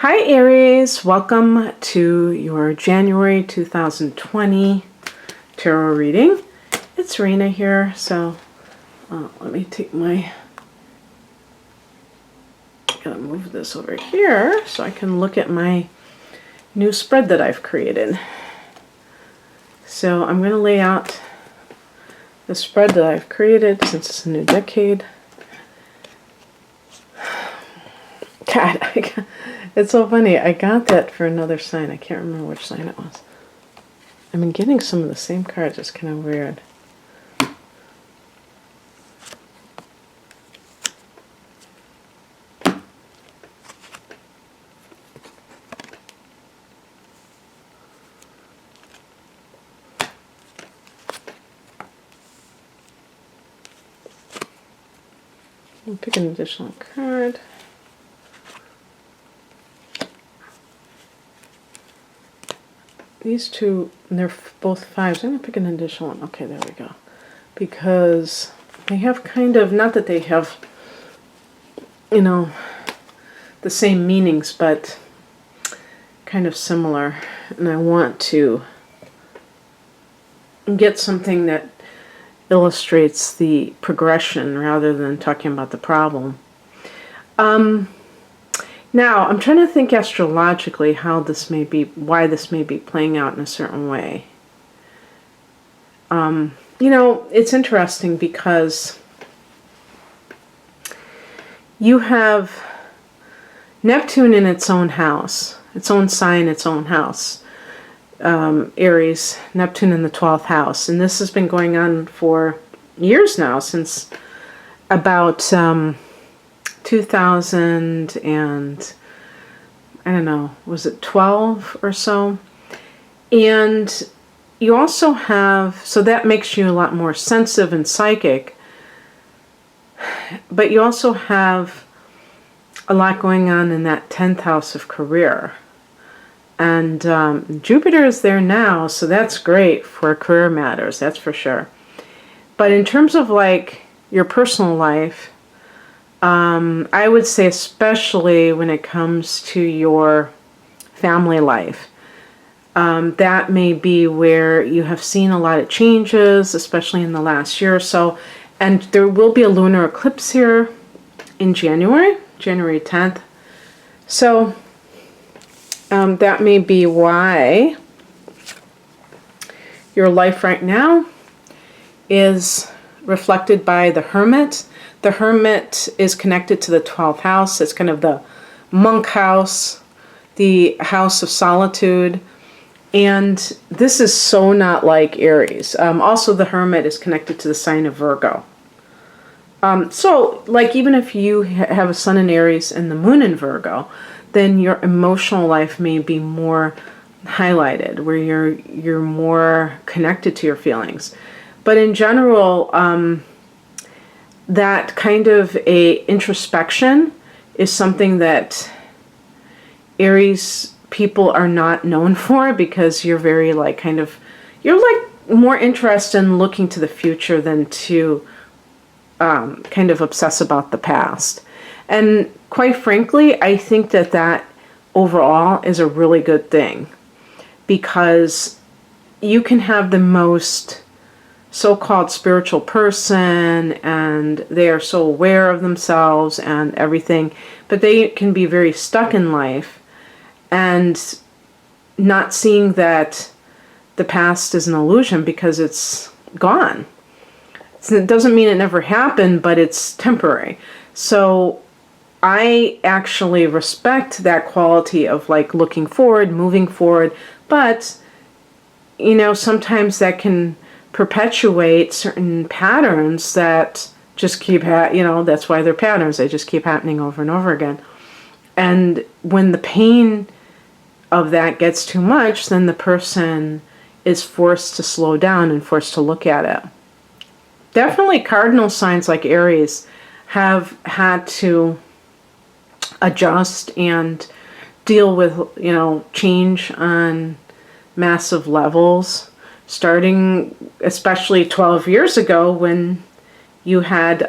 Hi Aries, welcome to your January 2020 tarot reading. It's Rena here, so let me take my, gotta move this over here so I can look at my new spread that I've created. So I'm going to lay out the spread that I've created since it's a new decade. God, it's so funny. I got that for another sign. I can't remember which sign it was. I've been getting some of the same cards. It's kind of weird. I'll pick an additional card. These two, they're both fives. I'm going to pick an additional one. Okay, there we go. Because they have kind of, not that they have, you know, the same meanings, but kind of similar. And I want to get something that illustrates the progression rather than talking about the problem. Now, I'm trying to think astrologically how this may be, why this may be playing out in a certain way. You know, it's interesting because you have Neptune in its own house, its own sign, its own house. Aries, Neptune in the 12th house. And this has been going on for years now, since about 2000 and, I don't know, was it 12 or so? And you also have, so that makes you a lot more sensitive and psychic, but you also have a lot going on in that 10th house of career. And Jupiter is there now, so that's great for career matters, that's for sure. But in terms of like your personal life, I would say especially when it comes to your family life, that may be where you have seen a lot of changes, especially in the last year or so. And there will be a lunar eclipse here in January 10th. So that may be why your life right now is reflected by the Hermit. The Hermit is connected to the 12th house. It's kind of the monk house, the house of solitude. And this is so not like Aries. Also, the Hermit is connected to the sign of Virgo. So, like, even if you have a sun in Aries and the moon in Virgo, then your emotional life may be more highlighted, where you're more connected to your feelings. But in general, that kind of a introspection is something that Aries people are not known for, because you're very like kind of, you're like more interested in looking to the future than to kind of obsess about the past. And quite frankly, I think that that overall is a really good thing, because you can have the most so-called spiritual person and they are so aware of themselves and everything, but they can be very stuck in life and not seeing that the past is an illusion because it's gone. So it doesn't mean it never happened, but it's temporary. So I actually respect that quality of like looking forward, moving forward, but you know, sometimes that can perpetuate certain patterns that just keep, you know, that's why they're patterns. They just keep happening over and over again. And when the pain of that gets too much, then the person is forced to slow down and forced to look at it. Definitely cardinal signs like Aries have had to adjust and deal with, you know, change on massive levels, starting especially 12 years ago when you had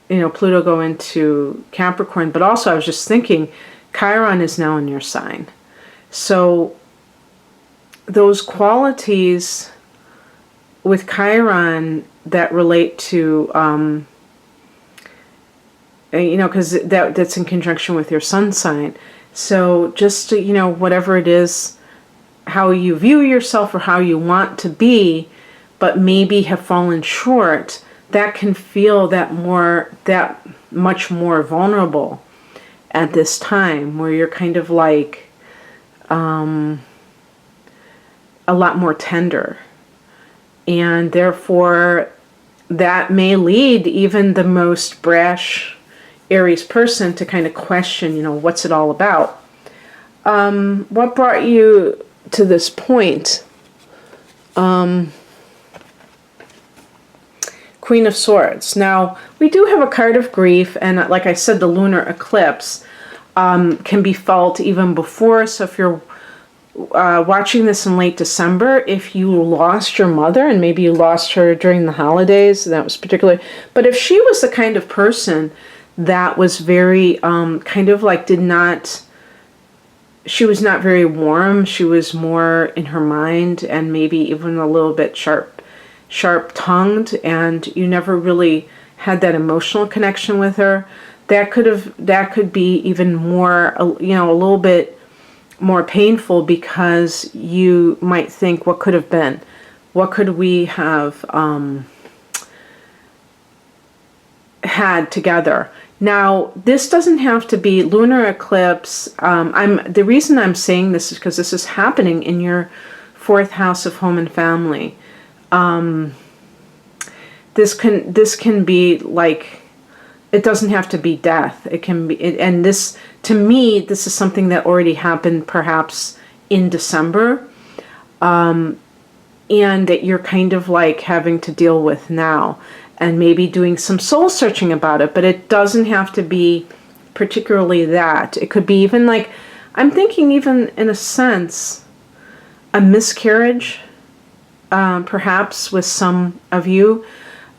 Pluto go into Capricorn, but also I was just thinking Chiron is now in your sign. So those qualities with Chiron that relate to, because that's in conjunction with your sun sign. So just, whatever it is, how you view yourself or how you want to be, but maybe have fallen short, that can feel that much more vulnerable at this time, where you're kind of like a lot more tender. And therefore, that may lead even the most brash Aries person to kind of question, what's it all about? What brought you to this point? Queen of Swords. Now, we do have a card of grief, and like I said, the lunar eclipse can be felt even before. So if you're watching this in late December, if you lost your mother, and maybe you lost her during the holidays, that was particularly, but if she was the kind of person that was very kind of like she was not very warm, she was more in her mind and maybe even a little bit sharp-tongued, and you never really had that emotional connection with her, that could be even more, a little bit more painful, because you might think, what could have been? What could we have had together? Now, this doesn't have to be lunar eclipse. The reason I'm saying this is because this is happening in your 4th house of home and family. This can be like, it doesn't have to be death. It can be, and this, to me, this is something that already happened perhaps in December, and that you're kind of like having to deal with now, and maybe doing some soul searching about it. But it doesn't have to be particularly that. It could be even like, I'm thinking even in a sense, a miscarriage, perhaps with some of you,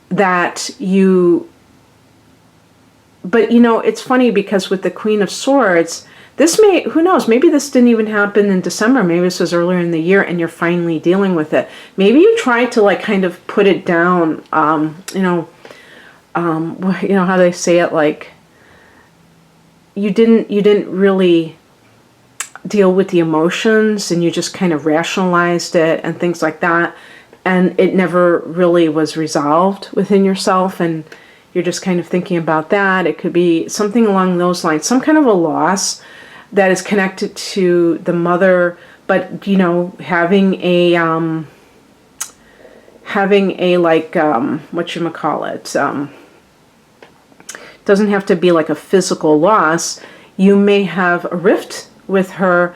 that you, but it's funny because with the Queen of Swords, this may, who knows, maybe this didn't even happen in December, maybe this was earlier in the year and you're finally dealing with it. Maybe you tried to like kind of put it down, how they say it, like you didn't really deal with the emotions, and you just kind of rationalized it and things like that, and it never really was resolved within yourself, and you're just kind of thinking about that. It could be something along those lines, some kind of a loss that is connected to the mother, but having a like whatchamacallit, doesn't have to be like a physical loss. You may have a rift with her,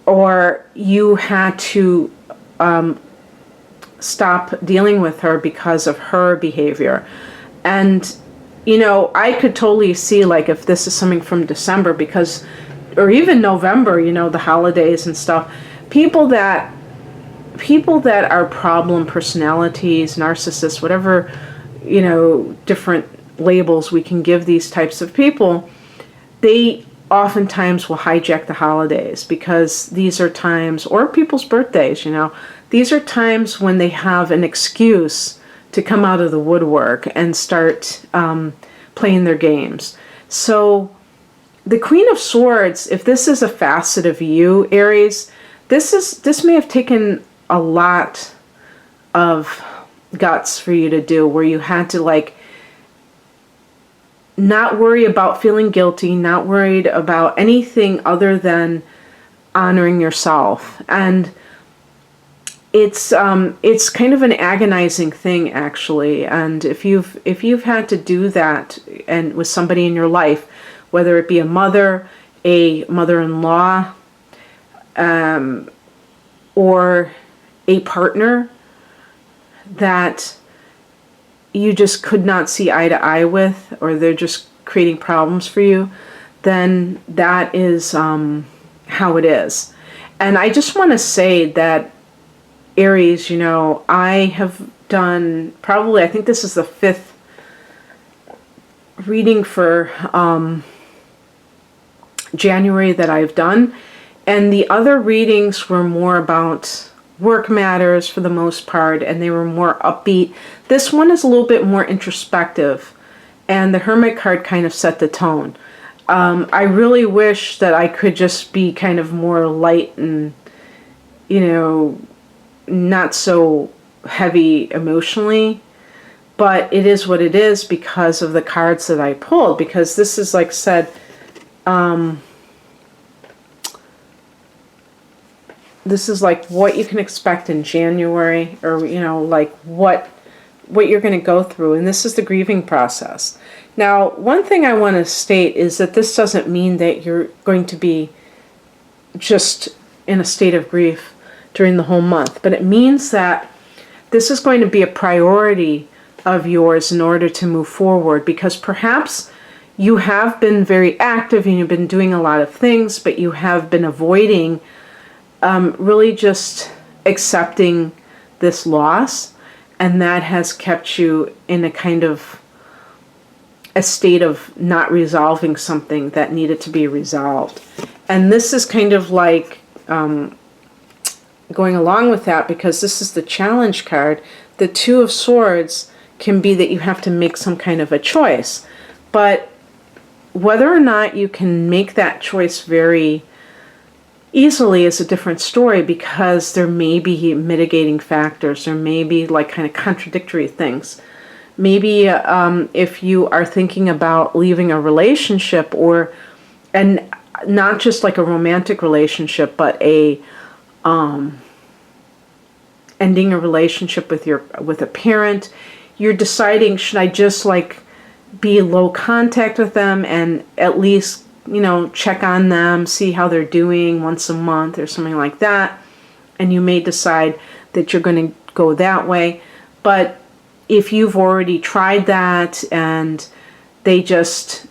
or you had to stop dealing with her because of her behavior. And I could totally see, like, if this is something from December, because, or even November, the holidays and stuff, people that are problem personalities, narcissists, whatever, different labels we can give these types of people, they oftentimes will hijack the holidays, because these are times, or people's birthdays, these are times when they have an excuse to come out of the woodwork and start playing their games. So the Queen of Swords, if this is a facet of you, Aries, this may have taken a lot of guts for you to do, where you had to like not worry about feeling guilty, not worried about anything other than honoring yourself. And it's kind of an agonizing thing, actually. And if you've had to do that, and with somebody in your life, whether it be a mother-in-law, or a partner that you just could not see eye to eye with, or they're just creating problems for you, then that is how it is. And I just want to say that, Aries, I have done probably, I think this is the fifth reading for January that I've done. And the other readings were more about work matters for the most part, and they were more upbeat. This one is a little bit more introspective, and the Hermit card kind of set the tone. I really wish that I could just be kind of more light and, not so heavy emotionally. But it is what it is because of the cards that I pulled. Because this is, like I said, this is like what you can expect in January, or, like what you're going to go through. And this is the grieving process. Now, one thing I want to state is that this doesn't mean that you're going to be just in a state of grief during the whole month. But it means that this is going to be a priority of yours in order to move forward, because perhaps you have been very active and you've been doing a lot of things, but you have been avoiding really just accepting this loss, and that has kept you in a kind of a state of not resolving something that needed to be resolved. And this is kind of like going along with that, because this is the challenge card. The Two of Swords can be that you have to make some kind of a choice. But whether or not you can make that choice very easily is a different story, because there may be mitigating factors. There may be like kind of contradictory things. Maybe if you are thinking about leaving a relationship, and not just like a romantic relationship, but ending a relationship with a parent, you're deciding, should I just like be low contact with them and at least, check on them, see how they're doing once a month or something like that. And you may decide that you're going to go that way. But if you've already tried that and they just,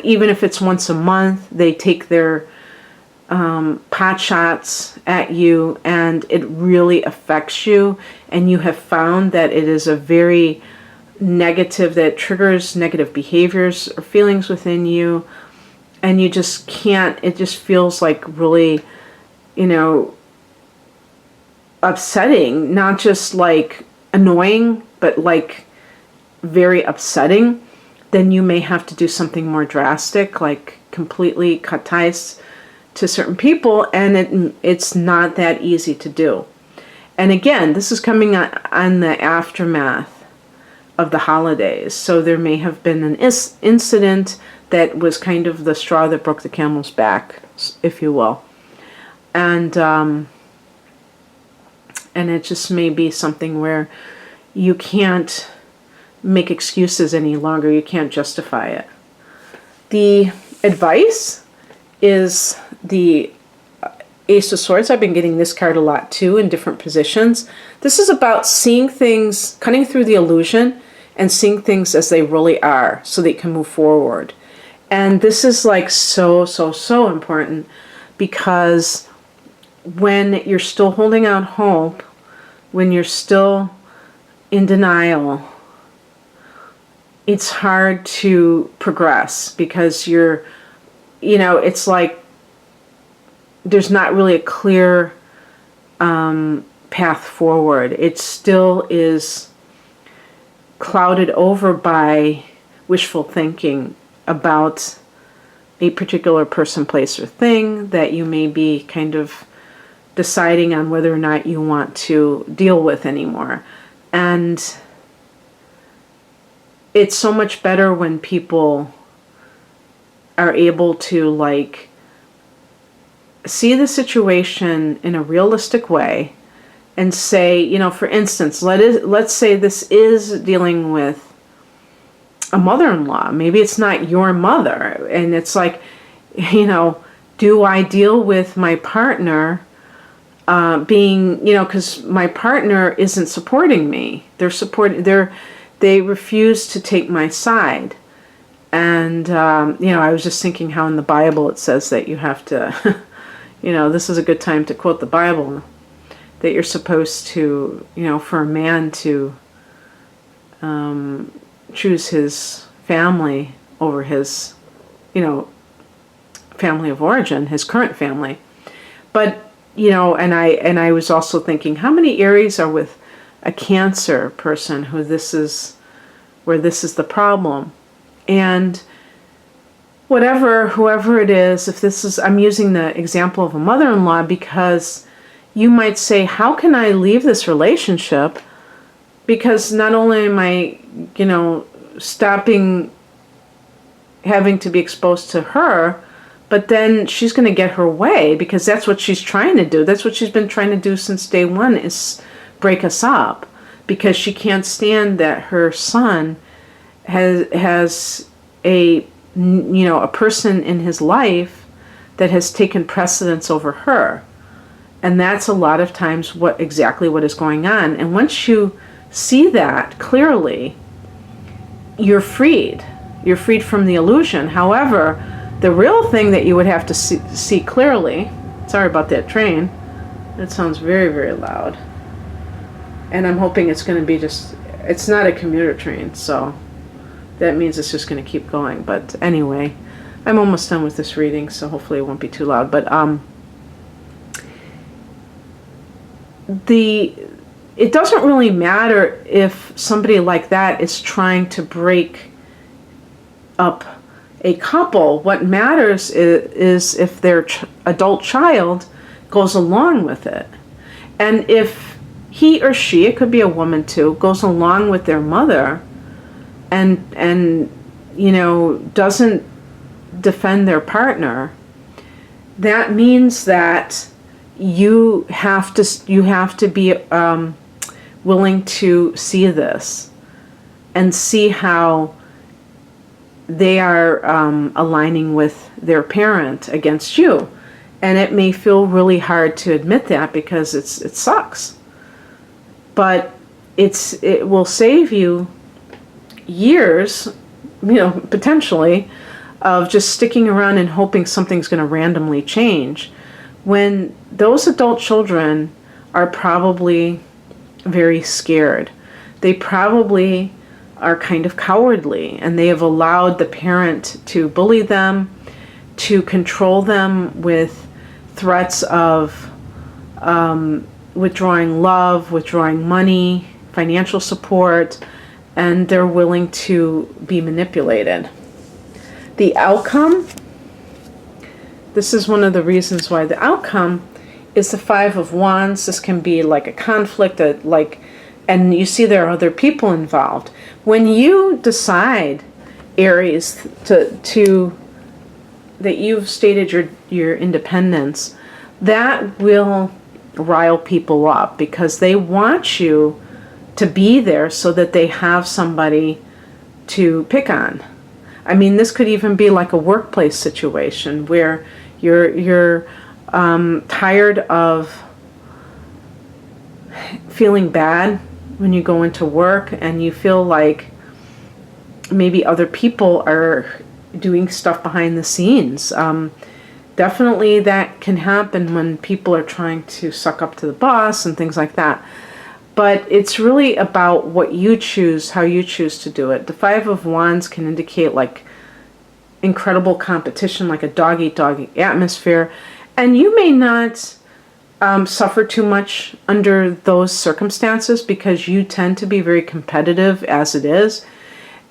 even if it's once a month, they take their pot shots at you and it really affects you, and you have found that it is a very negative, that triggers negative behaviors or feelings within you, and you just can't, it just feels like really, upsetting, not just like annoying, but like very upsetting, then you may have to do something more drastic, like completely cut ties to certain people, and it's not that easy to do. And again, this is coming on the aftermath of the holidays, so there may have been an incident that was kind of the straw that broke the camel's back, if you will. And it just may be something where you can't make excuses any longer. You can't justify it. The advice is the Ace of Swords. I've been getting this card a lot too in different positions. This is about seeing things, cutting through the illusion and seeing things as they really are so that you can move forward. And this is like so important, because when you're still holding out hope, when you're still in denial, it's hard to progress, because you're, it's like there's not really a clear path forward. It still is clouded over by wishful thinking about a particular person, place, or thing that you may be kind of deciding on whether or not you want to deal with anymore. And it's so much better when people are able to like see the situation in a realistic way and say, for instance, let's say this is dealing with a mother-in-law. Maybe it's not your mother, and it's like, do I deal with my partner being, because my partner isn't supporting me. They refuse to take my side. And, I was just thinking how in the Bible it says that you have to, this is a good time to quote the Bible, that you're supposed to, for a man to choose his family over his, family of origin, his current family. But, and I was also thinking, how many Aries are with a Cancer person where this is the problem? And whoever it is, I'm using the example of a mother-in-law because you might say, how can I leave this relationship? Because not only am I, stopping having to be exposed to her, but then she's going to get her way, because that's what she's trying to do. That's what she's been trying to do since day one, is break us up, because she can't stand that her son has a person in his life that has taken precedence over her. And that's a lot of times exactly what is going on. And once you see that clearly, you're freed. You're freed from the illusion. However, the real thing that you would have to see clearly, sorry about that train, it sounds very, very loud. And I'm hoping it's going to be it's not a commuter train, so that means it's just going to keep going. But anyway, I'm almost done with this reading, so hopefully it won't be too loud. But it doesn't really matter if somebody like that is trying to break up a couple. What matters is if their adult child goes along with it. And if he or she, it could be a woman too, goes along with their mother and doesn't defend their partner, that means that you have to be willing to see this and see how they are aligning with their parent against you. And it may feel really hard to admit that, because it sucks. But it will save you years, potentially, of just sticking around and hoping something's going to randomly change, when those adult children are probably very scared. They probably are kind of cowardly, and they have allowed the parent to bully them, to control them with threats of withdrawing love, withdrawing money, financial support, and they're willing to be manipulated. The outcome, this is one of the reasons why the outcome is the Five of Wands. This can be like a conflict, and you see there are other people involved. When you decide, Aries, that you've stated your independence, that will rile people up, because they want you to be there so that they have somebody to pick on. I mean, this could even be like a workplace situation where you're tired of feeling bad when you go into work, and you feel like maybe other people are doing stuff behind the scenes. Definitely that can happen when people are trying to suck up to the boss and things like that. But it's really about what you choose, how you choose to do it. The Five of Wands can indicate like incredible competition, like a dog-eat-dog atmosphere. And you may not suffer too much under those circumstances, because you tend to be very competitive as it is.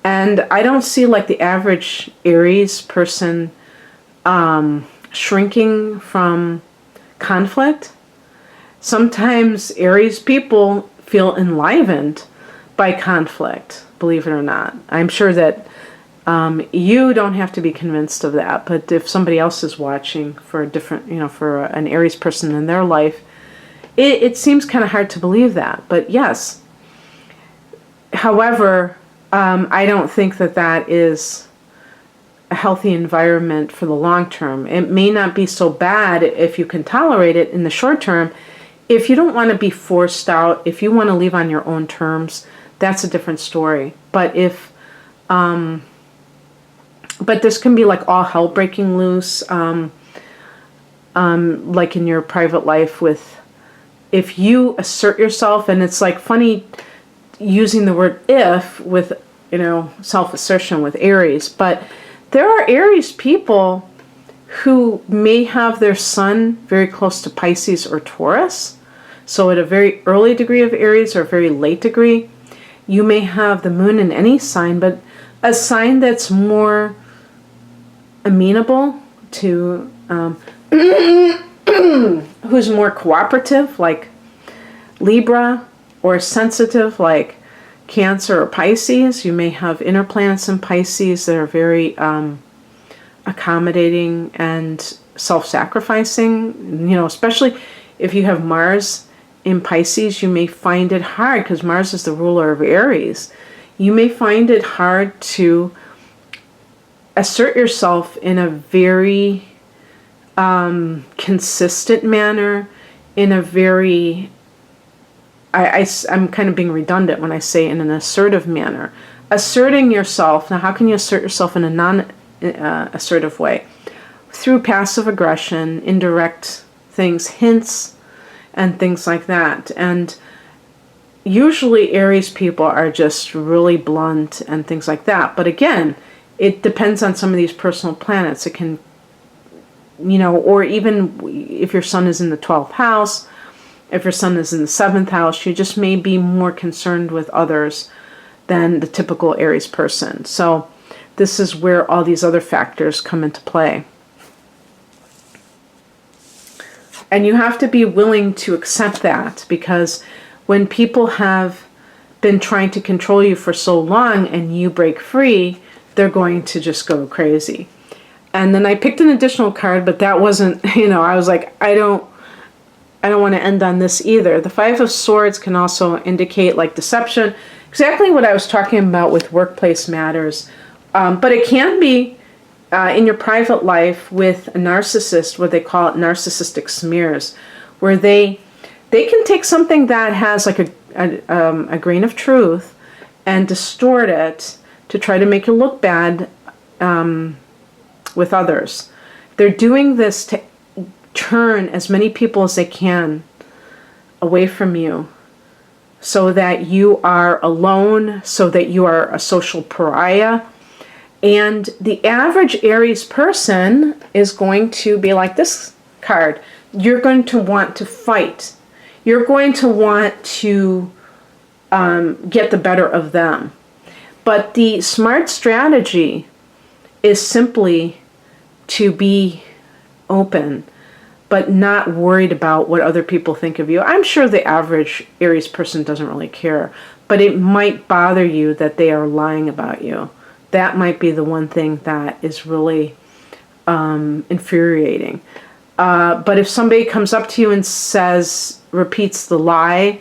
And I don't see like the average Aries person shrinking from conflict. Sometimes Aries people feel enlivened by conflict, believe it or not. I'm sure that you don't have to be convinced of that, but if somebody else is watching for a different, for an Aries person in their life, it seems kind of hard to believe that. But yes, however, I don't think that is a healthy environment for the long term. It may not be so bad if you can tolerate it in the short term. If you don't want to be forced out, if you want to leave on your own terms, that's a different story. But but this can be like all hell breaking loose, like in your private life, if you assert yourself, and it's like funny using the word if with self-assertion with Aries. But there are Aries people who may have their sun very close to Pisces or Taurus. So at a very early degree of Aries or a very late degree, you may have the moon in any sign, but a sign that's more amenable to, who's more cooperative, like Libra, or sensitive, like Cancer or Pisces. You may have inner planets in Pisces that are very accommodating and self-sacrificing. Especially if you have Mars in Pisces, you may find it hard, because Mars is the ruler of Aries. You may find it hard to assert yourself in a very consistent manner, in a very, I'm kind of being redundant when I say in an assertive manner. Asserting yourself, now how can you assert yourself in a non-assertive way? Through passive aggression, indirect things, hints, and things like that. And usually Aries people are just really blunt and things like that. But again, it depends on some of these personal planets. It can, or even if your sun is in the 12th house, if your sun is in the 7th house, you just may be more concerned with others than the typical Aries person. So this is where all these other factors come into play. And you have to be willing to accept that, because when people have been trying to control you for so long and you break free, they're going to just go crazy. And then I picked an additional card, but that wasn't, I was like, I don't want to end on this either. The Five of Swords can also indicate like deception, exactly what I was talking about with workplace matters. But it can be in your private life with a narcissist, what they call it narcissistic smears, where they can take something that has like a grain of truth and distort it to try to make you look bad with others. They're doing this to turn as many people as they can away from you, so that you are alone, so that you are a social pariah. And the average Aries person is going to be like this card. You're going to want to fight. You're going to want to get the better of them. But the smart strategy is simply to be open, but not worried about what other people think of you. I'm sure the average Aries person doesn't really care, but it might bother you that they are lying about you. That might be the one thing that is really infuriating. But if somebody comes up to you and repeats the lie,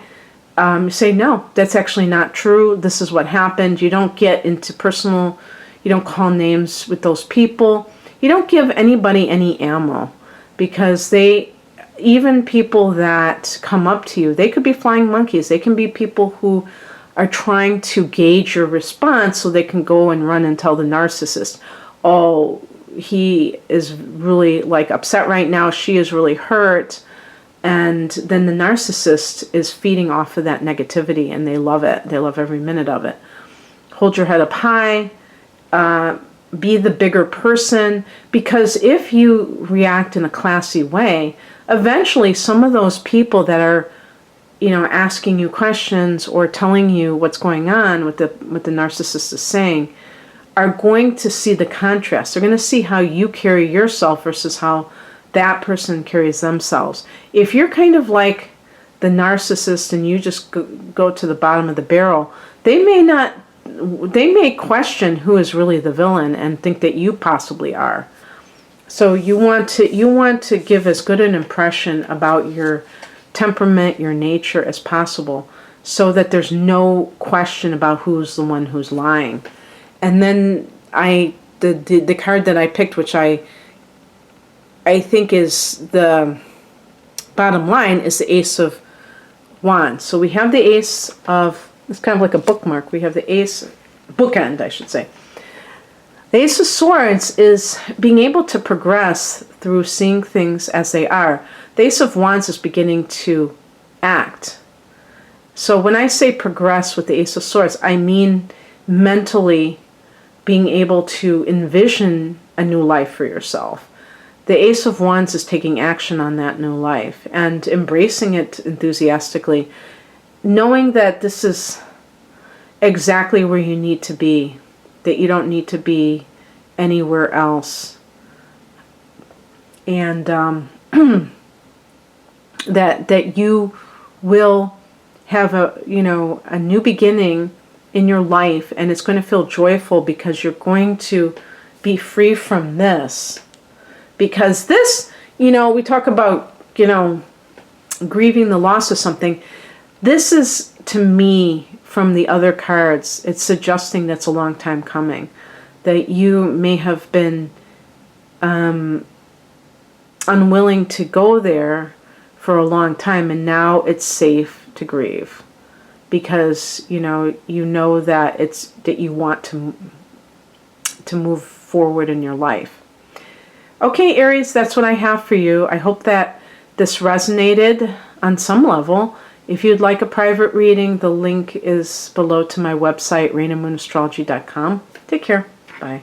you say, no, that's actually not true. This is what happened. You don't get into personal, you don't call names with those people. You don't give anybody any ammo, because even people that come up to you, they could be flying monkeys. They can be people who are trying to gauge your response so they can go and run and tell the narcissist, oh, he is really like upset right now. She is really hurt. And then the narcissist is feeding off of that negativity, and they love it. They love every minute of it. Hold your head up high. Be the bigger person, because if you react in a classy way, eventually some of those people that are, asking you questions or telling you what's going on with what the narcissist is saying, are going to see the contrast. They're going to see how you carry yourself versus how that person carries themselves. If you're kind of like the narcissist and you just go to the bottom of the barrel, they may question who is really the villain and think that you possibly are. So you want to give as good an impression about your temperament, your nature as possible, so that there's no question about who's the one who's lying. And then the card that I picked, which I think is the bottom line, is the Ace of Wands. So we have the Ace of, it's kind of like a bookmark. We have the Ace, bookend, I should say. The Ace of Swords is being able to progress through seeing things as they are. The Ace of Wands is beginning to act. So when I say progress with the Ace of Swords, I mean mentally being able to envision a new life for yourself. The Ace of Wands is taking action on that new life and embracing it enthusiastically, knowing that this is exactly where you need to be, that you don't need to be anywhere else. And that you will have a new beginning in your life, and it's going to feel joyful because you're going to be free from this. Because this, we talk about, grieving the loss of something. This is, to me, from the other cards, it's suggesting that's a long time coming. That you may have been unwilling to go there for a long time, and now it's safe to grieve. Because, you know that that you want to move forward in your life. Okay, Aries, that's what I have for you. I hope that this resonated on some level. If you'd like a private reading, the link is below to my website, rainandmoonastrology.com. Take care. Bye.